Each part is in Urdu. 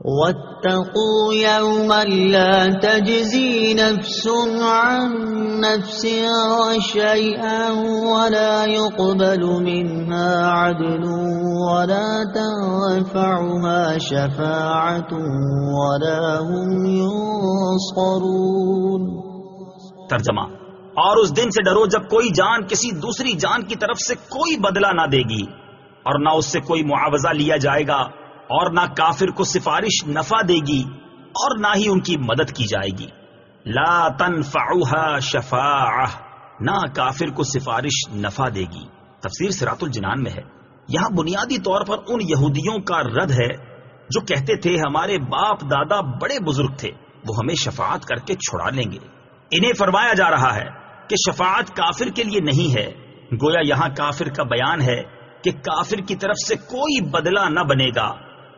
واتقوا يوما لا تجزي نفس عن نفس شيئا ولا يقبل منها عدل ولا تنفعها شفاعة ولا هم ينصرون۔ ترجمہ: اور اس دن سے ڈرو جب کوئی جان کسی دوسری جان کی طرف سے کوئی بدلہ نہ دے گی اور نہ اس سے کوئی معاوضہ لیا جائے گا، اور نہ کافر کو سفارش نفع دے گی اور نہ ہی ان کی مدد کی جائے گی۔ لا تنفعها شفاعہ، نہ کافر کو سفارش نفع دے گی۔ تفسیر صراط الجنان میں ہے۔ یہاں بنیادی طور پر ان یہودیوں کا رد ہے جو کہتے تھے ہمارے باپ دادا بڑے بزرگ تھے، وہ ہمیں شفاعت کر کے چھڑا لیں گے۔ انہیں فرمایا جا رہا ہے کہ شفاعت کافر کے لیے نہیں ہے۔ گویا یہاں کافر کا بیان ہے کہ کافر کی طرف سے کوئی بدلہ نہ بنے گا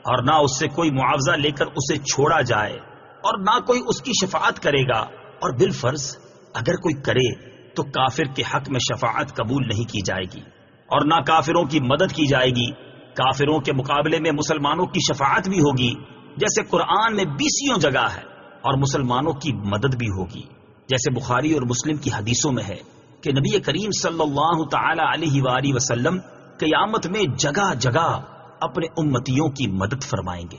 اور نہ اس سے کوئی معاوضہ لے کر اسے چھوڑا جائے اور نہ کوئی اس کی شفاعت کرے گا، اور بالفرض اگر کوئی کرے تو کافر کے حق میں شفاعت قبول نہیں کی جائے گی اور نہ کافروں کی مدد کی جائے گی۔ کافروں کے مقابلے میں مسلمانوں کی شفاعت بھی ہوگی، جیسے قرآن میں 20 جگہ ہے، اور مسلمانوں کی مدد بھی ہوگی، جیسے بخاری اور مسلم کی حدیثوں میں ہے کہ نبی کریم صلی اللہ تعالی علیہ وآلہ وسلم قیامت میں جگہ جگہ اپنے امتیوں کی مدد فرمائیں گے۔